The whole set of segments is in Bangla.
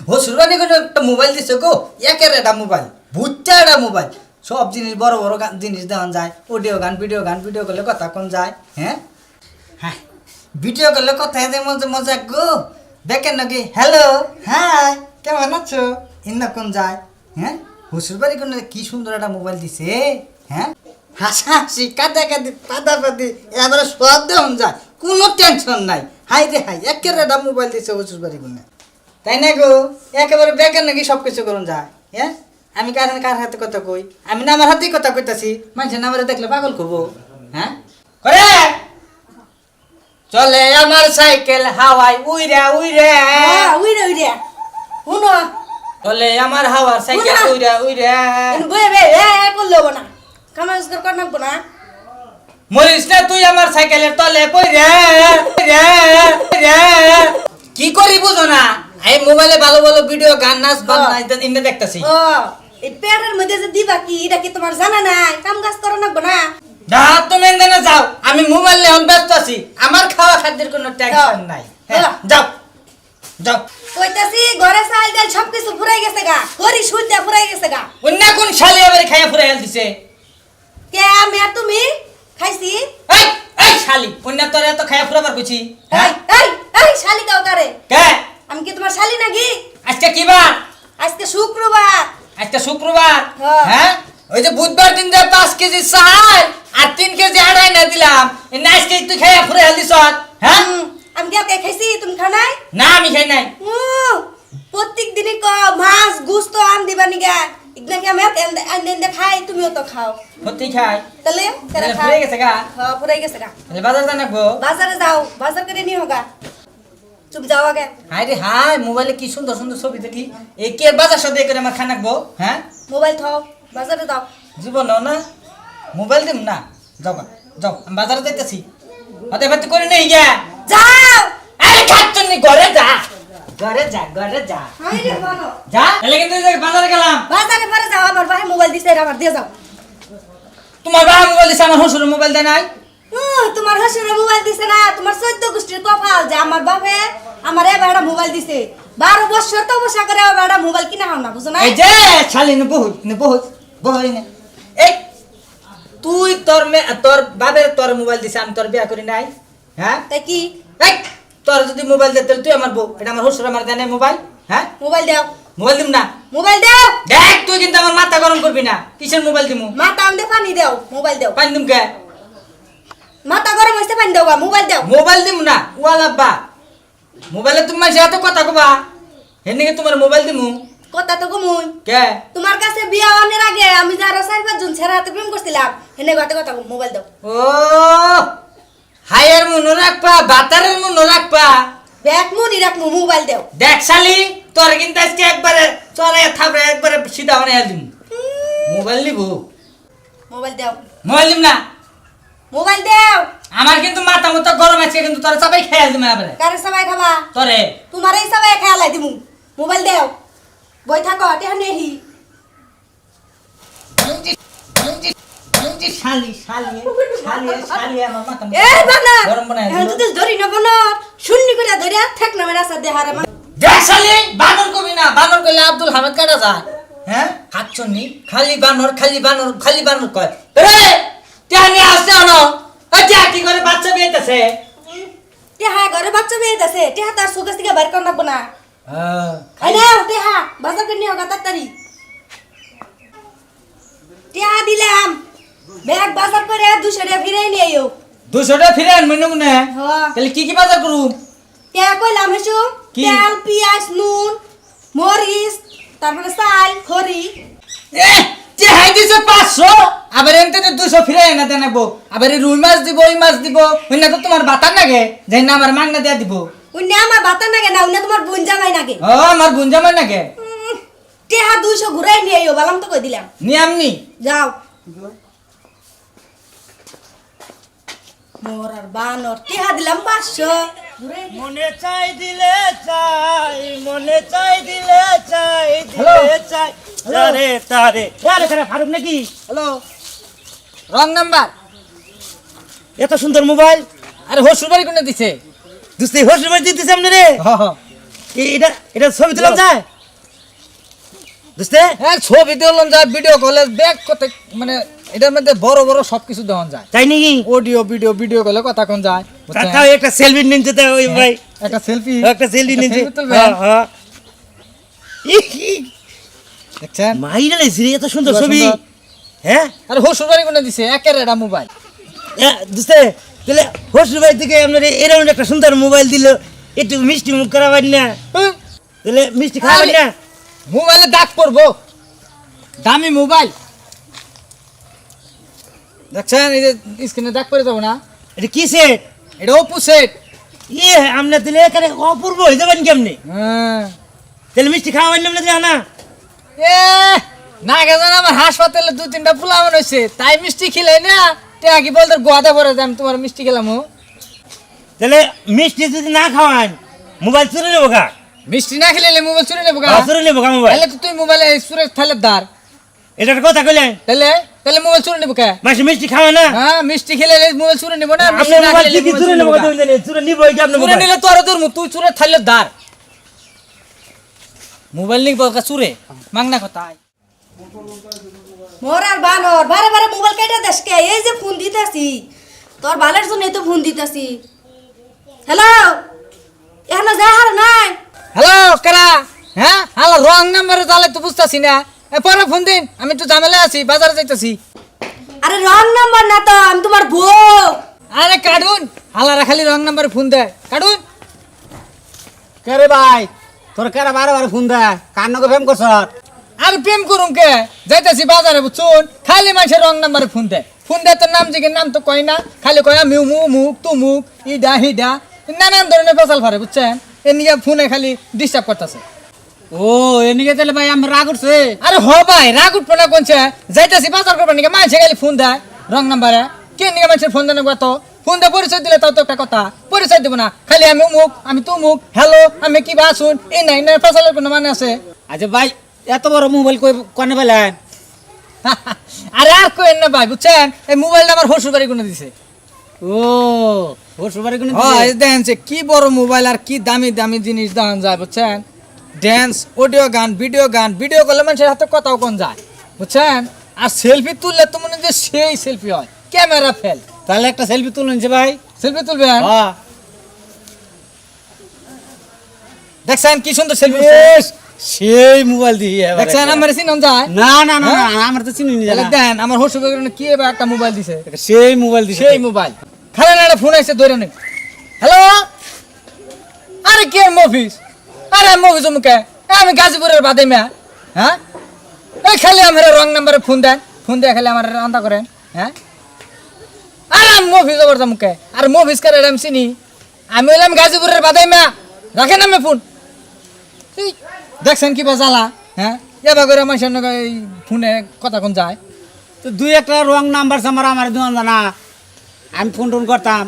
হসুর বাড়ি করে একটা মোবাইল দিছে গো, একের একটা মোবাইল, ভুট্টা একটা মোবাইল, সব জিনিস বড় বড় জিনিস দেওয়া যায়, অডিও গান ভিডিও করলে কথা কোন যায়, হ্যাঁ হ্যাঁ ভিডিও করলে কথা যে মজা মজা গো, দেখেন নাকি হ্যালো হ্যাঁ কেমন আছো ইন্না কোন যায়, হ্যাঁ হসুর বাড়ি করে কি সুন্দর একটা মোবাইল দিছে, হ্যাঁ হাসাহাসি কাঁদাকাঁদি পাদাপাদি এবারে সব দেওয়া যায়, কোনো টেনশন নাই, হাই রে হাই একের একটা মোবাইল দিছে হসুর বাড়ি করে, তাই না গো, একেবারে বেকার নাকি সব কিছু করুন যায়, হ্যাঁ আমি কার হাতে কথা কই, আমি না আমার হাতেই কথা কইতাছি, মানুষের নামারে দেখলে পাগল করবো, হ্যাঁ করে চলে আমার সাইকেল হাওয়াই উইরা উইরা উইরে উইরে শুনো চলে আমার হাওয়ার সাইকেল উইরা উইরা বয়ে বে করলেও না কামাজ কর নাকবো না মরিস না তুই আমার সাইকেলের তলে পইরা কি করি বুঝো না, এই মোবাইলে ভালো ভালো ভিডিও গান নাচ বাজনা ইন্না দেখতাছি, ও এই পেটের মধ্যে যে দিবা কি এটা কি তোমার জানা নাই, কাম কাজ করা নাকবো না, না তুমি এখানে যাও, আমি মোবাইল নিয়ে ব্যস্ত আছি, আমার খাওয়া খাদ্যের কোনো টেনশন নাই, হ্যাঁ, যাও যাও কইতাছি ঘরে চাল ডাল সবকিছু ফুরাই গেছে গা, ঘরি সুইতা ফুরাই গেছে গা, অন্য কোন শালি আবার খাইয়া ফুরে হেল দিছে, কে আমি আর তুমি খাইছি, এই এই শালি অন্য তোর এত খাইয়া ফুরাবার কইছি, হ্যাঁ এই এই শালি কাও কারে, কে আমি কি তোমার শালি নাকি, আজকে কি বার, আজকে শুক্রবার, আজকে শুক্রবার, হ্যাঁ। হ্যাঁ ওই যে বুধবার দিন যে 5 কেজি চাল আর 3 কেজি আড়াই না দিলাম, এই না আজকে তুই খাইয়া ফুরে হেল দিছ, হ্যাঁ আমি কি খাইছি তুমি খাও নাই, না আমি খাই নাই, প্রত্যেক দিনই ক মাছ গুস্ত আন দিবা নিগা ইগনাকে আমি আনন্দে খাই তুমিও তো খাও, সত্যি খাই, তাহলে কেরা খাও ফুরে গেছে গা, হ্যাঁ ফুরাই গেছে গা, তাহলে বাজার জানা গো, বাজারে যাও বাজার করে নিও গা, চুপ যাও আগে, হাই রে হাই মোবাইলে কি সুন্দর সুন্দর ছবি দেখি, এই কে বাজার সাথে করে আমার খানাকবো, হ্যাঁ মোবাইল থাও বাজারে যাও, জীবন না মোবাইল দিম না, যাও গা, যাও আমি বাজারে যাইতেছি, হাতে ফাতে করে নেই গা, যাও আরে খাচ্ছন নি ঘরে যা ঘরে যা ঘরে যা হাই রে বানো যা, তাহলে কিন্তু এই যে বাজারে গেলাম, বাজারে পরে যাও, আমার ভাই মোবাইল দিছে আমার দিয়ে যাও, তোমার বাবা মোবাইল দিছে আমার শ্বশুর মোবাইল দেয় নাই, তোমার হাসুরে মোবাইল দিছে না, তোমার 14 গোষ্ঠীর কপাল যে আমার বাপে আমার এবারে মোবাইল দিছে, 12 বছর তো বসা করে এবারে মোবাইল কিনা হল না বুঝো না, এই যে শালি নে বহুত বহই না, এই তুই তোর বাবার তোর মোবাইল দিছে, আমি তোর বিয়া করি নাই, হ্যাঁ তাই কি এই তোর যদি মোবাইল দিতে তুই আমার বউ, এটা আমার শ্বশুর আমার দেয় নাই মোবাইল, হ্যাঁ মোবাইল দাও মোবাইল দিম না, মোবাইল দাও, দেখ তুই কিন্তু আমার মাথা গরম করবি না, কিসের মোবাইল দিমু, মাথা আমদে পানি দাও, মোবাইল দাও, পানি দিম কে, মাথা গরম হইছে পানি দাও, মোবাইল দাও, মোবাইল দিম না ওয়ালাব্বা, মোবাইলে তুমি মানুষের হাতে কথা কবা, হেনিকে তোমার মোবাইল দিমু, কথা তো কমুই কে তোমার কাছে বিয়া হওয়ার আগে আমি যারা 4-5 জন ছেড়ে হাতে প্রেম করছিলাম হেনে কথা কথা মোবাইল দাও, ও হায়ের মনে রাখবা, বাতারের মনে রাখবা, ব্যাগ মুনি রাখমু মোবাইল দাও, দেখ শালি তোর কিন্তু আজকে একবারে চলে থাপড়ে একবারে সিধা বানাই দিম, মোবাইল নিব, মোবাইল দাও, মোবাইল দিম না, মোবাইল দাও, আমার কিন্তু মাথা মতো গরম আছে, কিন্তু তোর সবাই খেয়াল দিম এবারে কারে সবাই খাবা তোরে, তোমার এই সবাই খেয়ালাই দিমু, মোবাইল দাও, বই থাকো টেহা নেহি, শালি শালি শালি শালি আমার মাথা এ বানর গরম বানাই এখন দিল, তো ধরি না বানর শূন্য করে ধরিয়া ঠেক না মেরা সাথে হারে দেখ শালি বানর কবি না, বানর কইলে আব্দুল হামিদ কাটা যায়, হ্যাঁ খাচ্ছনি খালি বানর খালি বানর খালি বানর কয়, এ টানি আসছে না, আচ্ছা কি করে বাচ্চা বিয়েতেছে, টেহা ঘরে বাচ্চা মেয়ে আছে টেহা তার সুগাস থেকে বাইর কর নাকবো না, হ্যাঁ আই নাও টেহা বাজার করে নিও গা তাড়াতাড়ি, টেহা দিলাম ব্যাগ বাজার করে 200 টাকা ফিরাই নিয়ে আইও, 200 টাকা ফিরে আনবো না, হ্যাঁ তাহলে কি কি বাজার করু, টেহা কইলাম হেসু কি? তেল পিয়াজ নুন মরিচ তারপরে চাল খড়ি, এ যে হাই দিছে 500, আবার এনতে 200 ফিরে না দেনাবো, আবার এই রুই মাছ দিব ওই মাছ দিব, ওই না তো তোমার বাতার লাগে, যাই না আমার মাংনা দেয়া দিব, উনি আমার বাতা নাগে না উনি তোমার বোন জামাই নাগে, ও আমার গুঞ্জামার লাগে, টেহা 200 ঘুরাই নিয়ে আইও বালাম তো কই দিলাম, নিয়ামনি যাও মোর আর বানর টেহা দিলাম 500 মনে চাই দিলে চাই মনে চাই দিলে চাই দিলে চাই তারে তারে আরে তারে ফারুক নাকি হ্যালো রং নাম্বার, এত সুন্দর মোবাইল আরে হসুর বাড়ি কোনে দিছে, দুস্তি হোসের বাড়ি দিতেছে আপনি রে হ হ এটা এটা ছবি তোলা যায় বুঝতে হ্যাঁ ছবি তুলন যায় ভিডিও কলে ব্যাক করতে মানে এটার মধ্যে বড় বড় সবকিছু দেওয়া যায় তাই নাকি অডিও ভিডিও কলে কথা কোন যায় বুঝছেন? তাও একটা সেলফি নিতে দাও ওই ভাই একটা সেলফি একটা সেলফি নিতে তুলবেন হ্যাঁ দেখছেন মাইরা লেছি এত সুন্দর সুন্দর, ছবি সুন্দর। হ্যাঁ আরে হোসুর বাড়ি কোনে দিছে একের এটা মোবাইল বুঝতে তাহলে হোস্টেল বাড়ি থেকে আপনার এরকম একটা সুন্দর মোবাইল দিল একটু মিষ্টি মুখ করাবেন না তাহলে মিষ্টি খাওয়াবেন না মোবাইলে দাগ পড়বো দামি মোবাইল দেখছেন এই যে স্ক্রিনে দাগ পড়ে যাবো না এটা কি সেট এটা ওপো সেট ইয়ে আপনার তাহলে এখানে অপূর্ব হয়ে যাবেন কেমনি হ্যাঁ তাহলে মিষ্টি খাওয়াবেন না আপনাদের না এ না গেছেন আমার হাসপাতালে 2-3টা ফুলামন হয়েছে তাই মিষ্টি খিলে না টেকা কি বলতে গোয়াদা পরে আমি তোমার মিষ্টি খেলাম তাহলে মিষ্টি যদি না খাওয়ান মোবাইল চুরে নেবো গা মিষ্টি না খেলে মোবাইল চুরি নেবো গা চুরে নেবো গা মোবাইল তাহলে তো তুই মোবাইলে চুরে থালে দার এটার কথা কইলেন তাহলে তাহলে মোবাইল চুরি নেবো কে মাসে মিষ্টি খাওয়া না হ্যাঁ মিষ্টি খেলে মোবাইল চুরি নেবো না মিষ্টি আপনার না মোবাইল খেলে কি মোবাইল চুরে চুরি নেবো নেবো কথা বললেন চুরে নিবো এটা আপনার চুরে মোবাইল নিলে তোর তোর তুই চুরে থালে দার মোবাইল নিক বলকা চুরে মাংনা কথা মোর আর বানর বারে বারে মোবাইল কেটে দেশকে এই যে ফোন দিতেছি তোর বালের জন্য তো ফোন দিতেছি হ্যালো এখানে যা হার নাই হ্যালো কারা হ্যাঁ হ্যালো রং নাম্বারে তাহলে তো বুঝতাছি না পরে ফোন দিন আমি তো ঝামেলা আছি বাজারে যাইতাছি আরে রং নাম্বার না তো আমি তোমার বউ আরে কাটুন হালারা খালি রং নাম্বারে ফোন দেয় কাটুন কে রে ভাই তোর কেরা বারে বারে ফোন দেয় কার নকে ফেম করছ আর প্রেম করুম কে যাইতাছি বাজারে বুঝছুন খালি মানুষের রং নাম্বারে ফোন দেয় তোর নাম জিগে নাম তো কয় না খালি কয় আমি মুক তুমুক ইডা হিডা নানান ধরনের পেশাল ফারে বুঝছেন এ নিয়ে ফোনে খালি ডিস্টার্ব করতেছে ও এনিকে তাহলে ভাই আমি রাগ উঠছে আরে হ ভাই রাগ উঠবো না কোনছে যাইতাছি বাজার করবার নিকে মানুষে খালি ফোন দেয় রং নাম্বারে কে নিকে মানুষের ফোন দেন তো ফোন দিয়ে পরিচয় দিলে তাও তো একটা কথা পরিচয় দেবো না খালি আমি মুক আমি তুমুক হ্যালো আমি কি বাসুন এই নাই না পেশালের কোনো মানে আছে আচ্ছা ভাই এত বড় মোবাইল কই কোনে পেলেন আরে আর কই না ভাই বুঝছেন এই মোবাইলটা আমার হসুর বাড়ি কোনে দিছে ও ওর সবারই কোনে হয় দেখেন যে কি বড় মোবাইল আর কি দামি দামি জিনিস দাম যায় বুঝছেন ড্যান্স অডিও গান ভিডিও করলে মানুষের হাতে কথাও কোন যায় বুঝছেন আর সেলফি তুললে তো মনে হয় যে সেই সেলফি হয় ক্যামেরা ফেল তাহলে একটা সেলফি তুলুন যে ভাই সেলফি তুলবেন হ্যাঁ দেখছেন কি সুন্দর সেলফি সেই মোবাইল দিয়ে দেখছেন আমার চিনন যায় না না না না, আমার তো চিনি তাহলে না দেখেন আমার হসুর বাড়ি কি এবার একটা মোবাইল দিছে সেই মোবাইল দিছে সেই মোবাইল খালি না একটা ফোন আইছে ধরে নেই হ্যালো আরে কে মফিস আরে মফিস মুখে আমি গাজীপুরের বাদে মেয়া হ্যাঁ এই খালি আমার রং নাম্বারে ফোন দেন ফোন দিয়ে খালি আমার আন্দা করেন হ্যাঁ আরে আমি মফিস ওর মুখে আর মফিস করে আমি চিনি আমি হইলাম গাজীপুরের বাদে মেয়া রাখেন আমি ফোন এই, দেখছেন কি জ্বালা হ্যাঁ এবার করে আমার সঙ্গে এই ফোনে কথা কোন যায় তো দুই একটা রং নাম্বার আমার দোকান জানা আমি ফোন টোন করতাম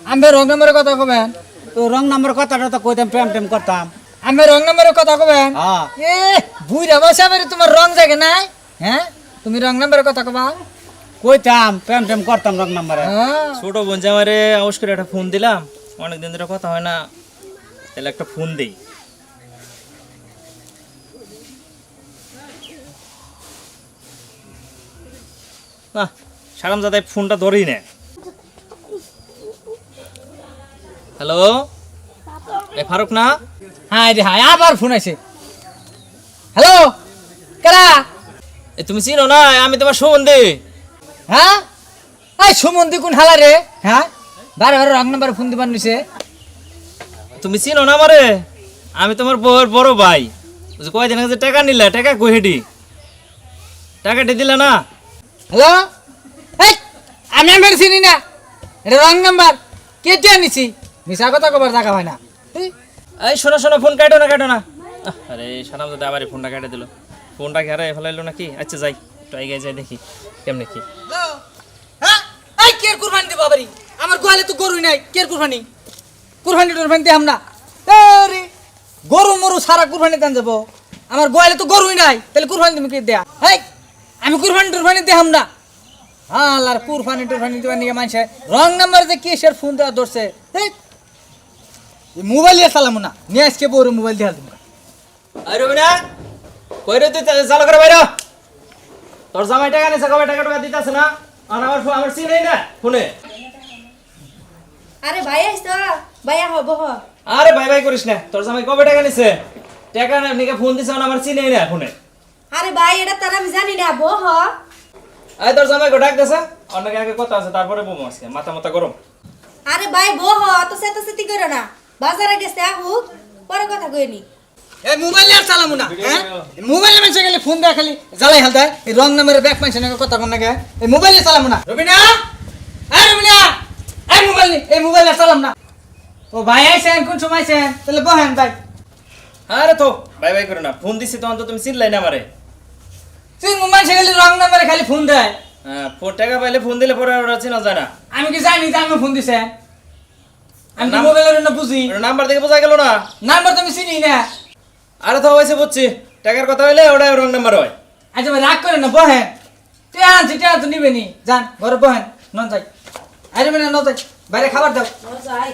আমি রং নাম্বারের কথা কবেন তো রং নাম্বার কথাটা তো কইতাম প্রেম টেম করতাম আমি রং নাম্বারের কথা কবেন হ্যাঁ এ বুইরা বসে আমার তোমার রং জাগে নাই হ্যাঁ তুমি রং নাম্বারের কথা কবা কইতাম প্রেম টেম করতাম রং নাম্বারে হ্যাঁ ছোট বোন যে আমারে আউস করে একটা ফোন দিলাম অনেকদিন ধরে কথা হয় না তাহলে একটা ফোন দেই না সারাম দাদা ফোনটা ধরেই না হ্যালো এ ফারুক না হ্যাঁ রে হ্যাঁ আবার ফোন আছে হ্যালো কারা এ তুমি চিনো না আমি তোমার সম্বন্ধে হ্যাঁ এই সুমন্দি কোন হালা রে হ্যাঁ বারে বারে রং নাম্বারে ফোন দিবার নিছে তুমি চিনো না আমারে আমি তোমার বউয়ের বড় ভাই ওই যে কয়দিন আগে যে টাকা নিলে টাকা কইহেডি টাকাটি দিলে না হ্যালো এই আমি আমার চিনি না এটা রং নাম্বার কে দিয়ে নিছি মিশা কথা কবার জায়গা হয় না এই, এই শোনো শোনো ফোন কাটো না আরে সালাম দাদা আবার এই ফোনটা কেটে দিল ফোনটা কি হারাই ফেলাইলো নাকি আচ্ছা যাই একটু আগে যাই দেখি কেমনে কি হ্যালো হ্যাঁ এই কে কুরবানি দিব বাবারি আমার গোয়ালে তো গরুই নাই কে কুরবানি টুরবানি দিয়ে আমরা আরে গরু মরু সারা কুরবানি দেন যাবো আমার গোয়ালে তো গরুই নাই তাহলে কুরবানি তুমি কি দেয়া হেই আমি কুরবানি দিয়ে আমরা আর কুরবানি দিবার নিয়ে মানুষে রং নাম্বার যে কিসের ফোন দেওয়া ধরছে হেই মোবাইল দিয়ে চালামো না নিয়ে আজকে বড় মোবাইল দিয়ে দেবো আরে রবিনা কইরে তুই চালু করে বাইরে তোর জামাই টাকা নিছে কবে টাকা টাকা দিতেছে না আর আমার চিনেই না ফোনে আরে ভাই আইছো ভাইয়া হব হ আরে বাই বাই করিস না তোর জামাই কবে টাকা নিছে টাকা নিকে ফোন দিছে না আমার চিনেই না ফোনে আরে ভাই এটা তার আমি জানি না বহ আয় তোর জামাই ডাক দেছে অনেক আগে কথা আছে তারপরে বমু আজকে মাথা গরম আরে ভাই বহ তো সেতি করো না বাজারে গেছে আহু পরে কথা কইনি এই মোবাইল আর চালামু না হ্যাঁ মোবাইলে মেসে গেলে ফোন দেয়া খালি জ্বালাই হালদায় এই রং নাম্বারের ব্যাক মাইছে না কথা কোন নাকি এই মোবাইলে চালামু না রবিনা এই রবিনা এই মোবাইল আর চালাম না ও ভাই আইছেন কোন সময় আইছেন তাহলে বহেন ভাই আরে তো বাই বাই করে না ফোন দিছি তখন তো তুমি চিনলাই না আমারে তুই মোবাইল সে গেলে রং নাম্বারে খালি ফোন দেয় হ্যাঁ ফোন টাকা পাইলে ফোন দিলে পরে ওরা চিনা যায় না আমি কি জানি যে আমি ফোন দিছে আমি তো মোবাইলের না বুঝি নাম্বার দেখে বোঝা গেল না নাম্বার তুমি চিনি না আরে তো হয়েছে বুঝছি টাকার কথা হইলে ওটা রং নাম্বার হয় আচ্ছা ভাই রাগ করেন না বহেন তুই আনছি তুই তো নিবে নি যান ঘরে বহেন নন যাই আরে মানে ন যাই বাইরে খাবার দাও যাই